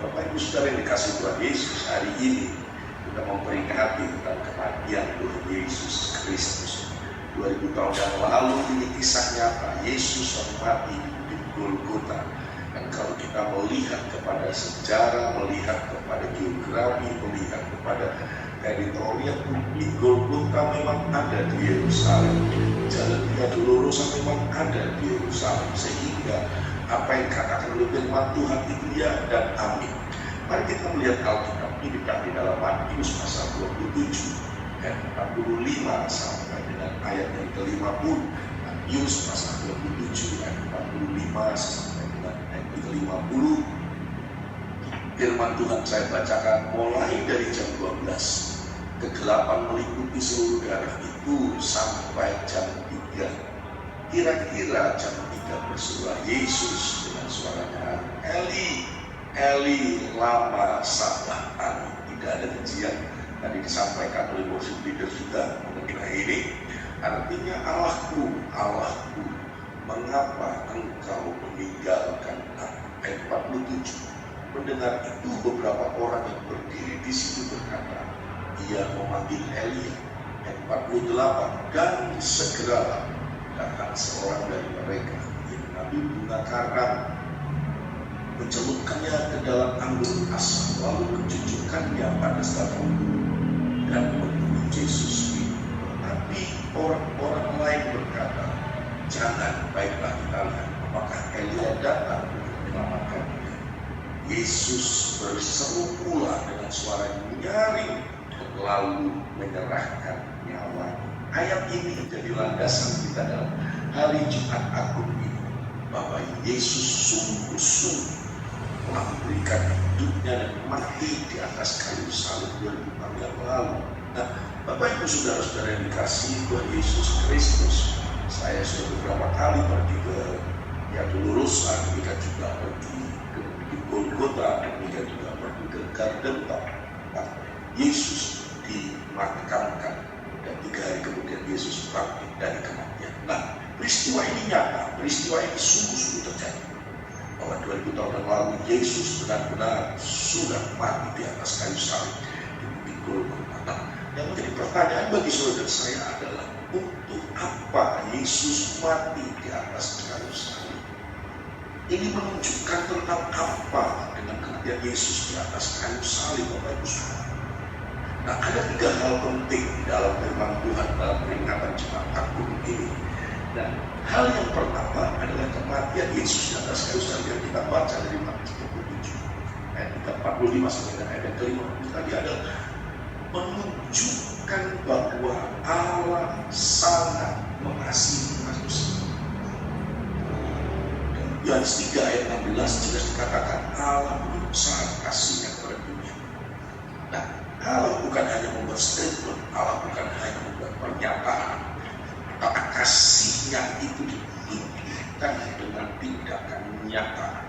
Bapak Ibu Saudara yang dikasih Tuhan Yesus, hari ini kita memperingati tentang kematian Tuhan Yesus Kristus. 2000 tahun yang lalu ini kisah nyata, Yesus mati di Golgota. Dan kalau kita melihat kepada sejarah, melihat kepada geografi, melihat kepada teritorial, di Golgota memang ada di Yerusalem. Jalan Via Dolorosa memang ada di Yerusalem, sehingga apa yang dikatakan oleh firman Tuhan itu ya dan amin. Mari kita melihat Alkitab ini di dalam Matius pasal 27 ayat 45 sampai dengan ayat yang ke-50. Matius pasal 27 ayat 45 sampai dengan ayat ke-50. Firman Tuhan saya bacakan mulai dari jam 12. Kegelapan meliputi seluruh daerah itu sampai jam 3. Kira-kira jam 3 berserulah Yesus dengan suaranya, Eli, Eli, lama sabachthani. Tidak ada kajian tadi disampaikan oleh worship leader juga mengenai ini. Artinya, Allahku, Allahku, mengapa engkau meninggalkan aku? Ayat 47. Mendengar itu beberapa orang yang berdiri di situ berkata, ia memanggil Elia. Ayat 48. Dan segeralah datang seorang dari mereka yang mengambil bunga karang, mencelupkannya ke dalam anggur asam, lalu mencucukkannya pada stafon dan membunuh Yesus. Tetapi orang-orang lain berkata, jangan, baiklah kita lihat apakah Elia datang untuk menyelamatkan dia. Yesus berseru pula dengan suara nyaring, lalu menyerahkan nyawa. Ayat ini menjadi landasan kita dalam hari Jumat Agung ini, bahwa Yesus sungguh-sungguh telah memberikan hidupnya dan mati di atas kayu salib 2000 tahun yang lalu. Nah, Bapak Ibu Saudara-saudara yang dikasihi Tuhan Yesus Kristus, saya sudah beberapa kali pergi ke Via Dolorosa, demikian juga pergi ke Golgota, demikian juga pergi ke Garden tempat Yesus dimakamkan, dan 3 hari kemudian Yesus bangkit dari kematian. Nah, peristiwa ini nyata, peristiwa ini sungguh-sungguh terjadi. Bahwa 2000 tahun yang lalu Yesus benar-benar sudah mati di atas kayu salib di bukit Golgota. Nah, yang menjadi pertanyaan bagi saudara saya adalah, untuk apa Yesus mati di atas kayu salib? Ini menunjukkan tentang apa dengan kematian Yesus di atas kayu salib, Bapak Ibu Saudara? Nah, ada 3 hal penting dalam firman Tuhan dalam peringatan Jumat Agung ini. Dan hal yang pertama adalah kematian Yesus di atas kayu salib yang kita baca dari Matius 27 ayat 45 sampai dengan ayat ke-50 tadi adalah menunjukkan bahwa Allah sangat mengasihi manusia. Yohanes 3 ayat 16 jelas dikatakan Allah sangat kasihnya kepada dunia. Nah, Allah bukan hanya membuat statement, Allah bukan hanya membuat pernyataan, tapi kasihnya itu dibuktikan dengan tindakan nyata.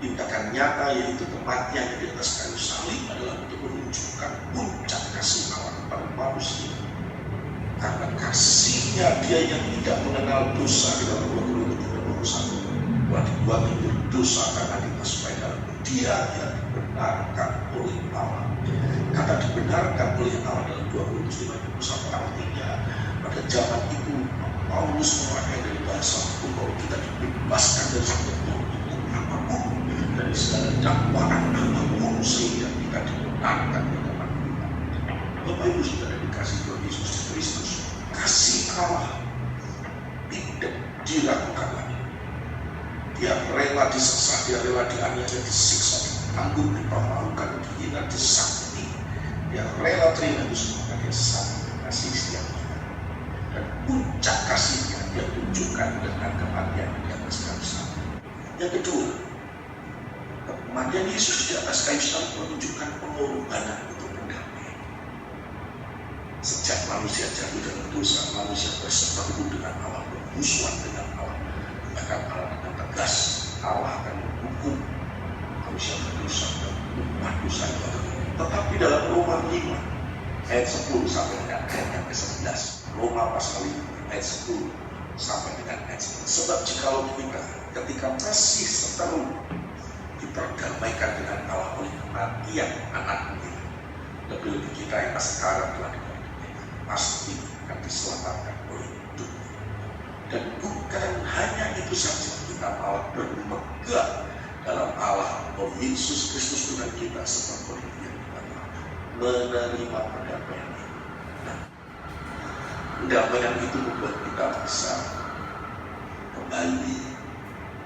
Tindakan nyata yaitu kematian di atas kayu salib adalah untuk menunjukkan puncak kasih Allah kepada manusia. Karena kasihnya dia yang tidak mengenal dosa di dalam 2 Korintus 31. Bahwa dibuat berdosa karena kita supaya dalam dia yang dibenarkan oleh Allah. Kata dibenarkan oleh Allah dalam 2 Korintus 31 artinya pada zaman itu Paulus memakai dari bahasa hukum bahwa kita dibebaskan dari segala hukum apapun, dari segala dakwaan apapun, sehingga kita dibenarkan di hadapan Tuhan. Bapak Ibu Saudara dikasih Tuhan Yesus Kristus, kasih Allah tidak diragukan lagi. Dia rela disiksa, dia rela dianiaya, disiksa, ditanggung, dipermalukan, dihina, disakiti. Dia rela terima itu semua karena dia sangat kasih setiap kita. Dan puncak kasihnya dia tunjukkan dengan kematian di atas kayu salib. Yang kedua, kematian Yesus di atas kayu salib menunjukkan pengorbanan untuk mendamai. Sejak manusia jatuh dalam dosa, manusia berseteru dengan Allah, bermusuhan dengan Allah. Bahkan Allah dengan tegas, Allah akan menghukum manusia berdosa dan mengubah dosa itu. Tetapi dalam Roma 5 ayat 10 sampai dengan ayat yang ke-11, Roma pasal 5 ayat 10 sampai dengan ayat 11. Sebab jikalau kita ketika masih seteru diperdamaikan dengan Allah kematian anaknya. Lebih-lebih kita yang sekarang telah diberikan pasti akan diselamatkan oleh hidup. Dan bukan hanya itu saja, kita malah bermegang dalam Allah bahwa Yesus Kristus Tuhan kita seperti yang kita menerima pendamaian itu. Nah, pendamaian itu membuat kita bisa kembali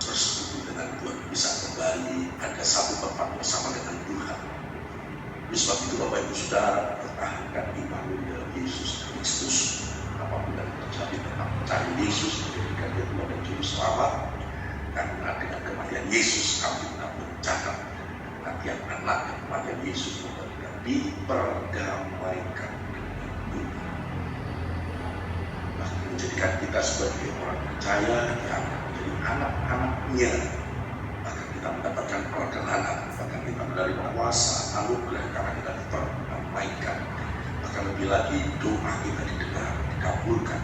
bersekutu dengan Tuhan, bisa kembali ada satu tempat bersama dengan Tuhan. Oleh sebab itu Bapak Ibu Saudara, pertahankan iman dalam Yesus Kristus. Apapun yang terjadi, tetap mencari Yesus, menjadikan Dia Tuhan dan Juru Selamat. Karena dengan kematian Yesus kami tidak mencatat kematian anak dan kematian Yesus membuat kita diperdamaikan dengan Tuhan. Bahkan menjadikan kita sebagai orang percaya yang menjadi anak-anaknya. Bahkan kita mendapatkan perkenanan, bahkan kita menerima kuasa anugerah karena kita diperdamaikan. Bahkan lebih lagi doa kita didengar, dikabulkan.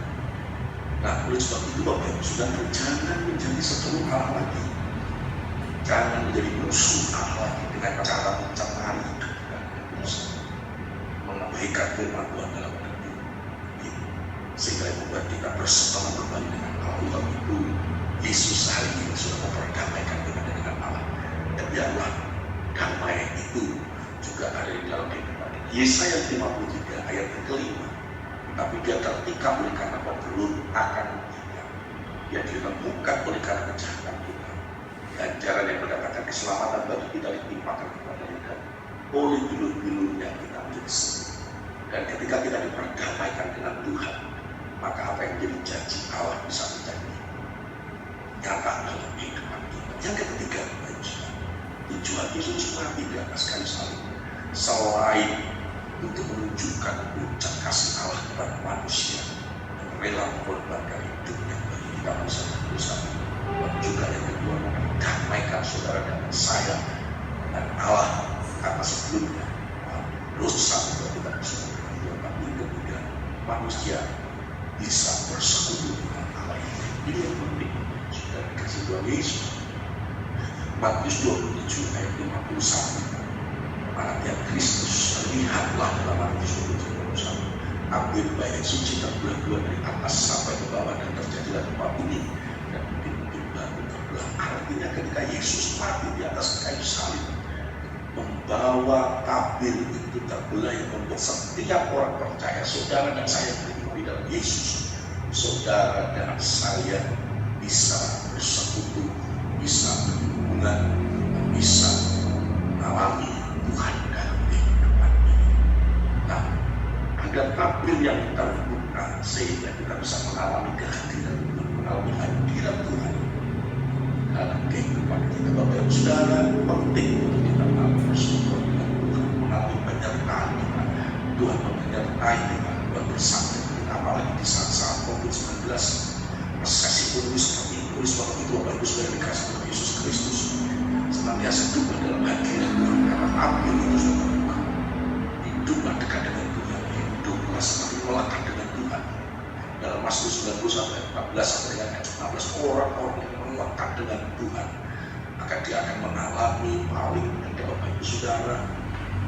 Nah, oleh sebab itu Bapak Ibu Saudara, jangan menjadi seteru Allah lagi. Jangan menjadi musuh Allah lagi dengan cara mencemari hidup dan berusaha mengabaikan firman Tuhan dalam hidup ini. Sehingga membuat kita berseteru kembali dengan Allah. Itu Yesus hari ini sudah memperdamaikan kita dengan Allah. Dan biarlah damai itu juga ada di dalam kehidupan. Yesaya 53 ayat yang kelima. Tapi dia tertikam oleh karena pembunuh akan kita. Dia dilumpuhkan oleh karena kejahatan kita. Ganjaran yang mendapatkan keselamatan bagi kita ditimpakan kepadanya, dan oleh bilur-bilurnya kita menjadi sembuh. Dan ketika kita diperdamaikan dengan Tuhan, maka apa yang menjadi janji Allah bisa menjadi nyata dalam kehidupan kita. Yang ketiga, tujuan Yesus mati di atas kayu salib selain untuk menunjukkan puncak kasih Allah kepada manusia dan rela mengorbankan hidupnya bagi kita manusia. Dan juga yang kedua, mendamaikan saudara dengan saya dan Allah, karena sebelumnya dosa juga tidak bisa berbuat. Tapi yang ketiga, manusia bisa bersekutu dengan Allah. Ini yang penting sudah dikasih Tuhan Yesus. Matius 27 ayat 51. Mana tiap Kristus, lihatlah dalam Matius 27 ambil baik suci terbelah dua dari atas sampai ke bawah, dan terjadilah gempa bumi dan pintu batu terbelah. Artinya ketika Yesus mati di atas kayu salib, membawa tabir itu terbelah yang membuat setiap orang percaya, saudara dan saya beriman di dalam Yesus, saudara dan saya bisa bersekutu, bisa berhubungan, bisa mengalami Tuhan dalam kehidupan ini. Nah, ada tabir yang kita buka sehingga kita bisa mengalami kehadiran Tuhan, mengalami hadirat Tuhan dalam kehidupan kita. Bapak Ibu Saudara, penting untuk kita mengalami bersekutu dengan Tuhan, mengalami penyertaan Tuhan. Tuhan menyertai kita, Tuhan bersama kita, apalagi di saat-saat COVID-19, resesi ekonomi seperti itu. Sebab itu Bapak Ibu Saudara dikasih Tuhan Yesus Kristus senantiasa hidup dalam hadirat Tuhan, karena tabir itu sudah terbuka. Hiduplah dekat dengan Tuhan, hiduplah semakin melekat dengan Tuhan. Dalam Mazmur 91:14-16, orang-orang yang melekat dengan Tuhan, maka dia akan mengalami paling tidak. Bapak Ibu Saudara,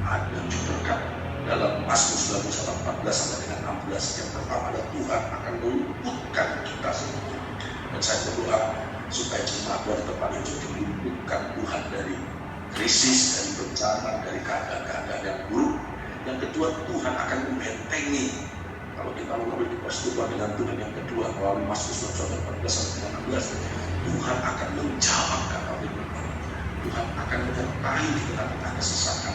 ada juga dalam Mazmur 91:14-16, yang pertama ada Tuhan akan meluputkan kita semua. Dan saya berdoa supaya jemaat Tuhan di tempat ini juga diluputkan Tuhan dari krisis, dari bencana, dari keadaan-keadaan yang buruk. Yang kedua, Tuhan akan membentengi. Kalau kita mengalami persekutuan dengan Tuhan, yang kedua melalui Mazmur 14-16, Tuhan akan menjawab kata firman. Tuhan akan menyertai di tengah-tengah kesesakan.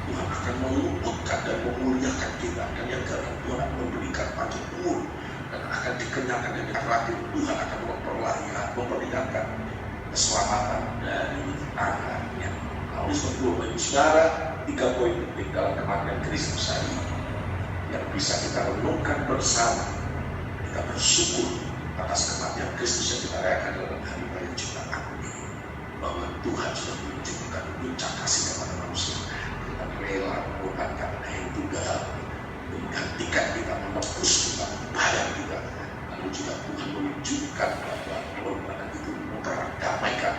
Tuhan akan meluputkan dan memuliakan kita. Dan yang ketiga, Tuhan akan memberikan panjang umur dan akan dikenyangkan. Dan yang terakhir, Tuhan akan memperlihatkan keselamatan dari tangannya. Oleh sebab itu, Bapak Ibu Saudara, 3 poin penting dalam kematian Kristus hari ini yang bisa kita renungkan bersama. Kita bersyukur atas kematian Kristus yang kita rayakan dalam hari raya ciptaan ini, bahwa Tuhan sudah menunjukkan puncak kasih kepada manusia. Kita rela mengorbankan yang tunggal, menggantikan kita, menebus kita, membayar kita. Lalu juga Tuhan menunjukkan bahwa pengorbanan itu memperdamaikan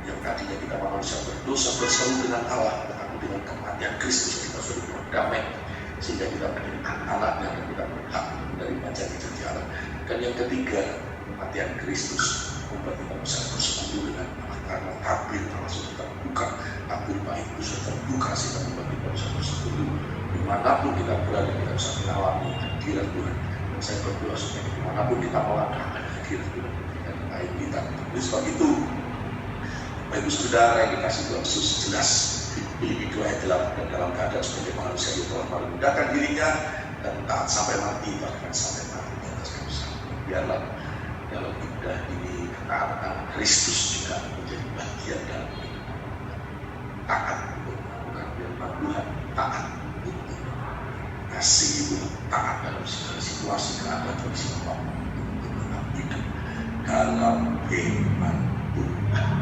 yang tadinya kita manusia berdosa berseru dengan Allah, tetapi dengan kematian Kristus kita sudah berdamai, sehingga kita menjadi anak-anaknya dan kita berhak menerima janji-janji Allah. Dan yang ketiga, kematian Kristus membuat kita bisa bersekutu dengan Allah, karena tabir termasuk terbuka, tabir baik itu sudah terbuka sehingga membuat kita bisa bersekutu dimanapun kita berada, kita bisa mengalami hadirat Tuhan. Dan saya berdoa supaya dimanapun kita melangkah ada hadirat Tuhan dan baik kita. Oleh sebab itu, Bapak Ibu Saudara yang dikasih Tuhan Yesus, jelas Filipi 2 ayat 8, dan dalam keadaan sebagai manusia dia telah merendahkan dirinya dan taat sampai mati, bahkan sampai mati di atas kayu salib. Biarlah dalam ibadah ini ketaatan Kristus juga menjadi bagian dalam hidup. Taat untuk melakukan firman Tuhan, taat untuk kasih itu, taat dalam segala situasi, keadaan kondisi apapun, untuk tetap hidup dalam firman Tuhan.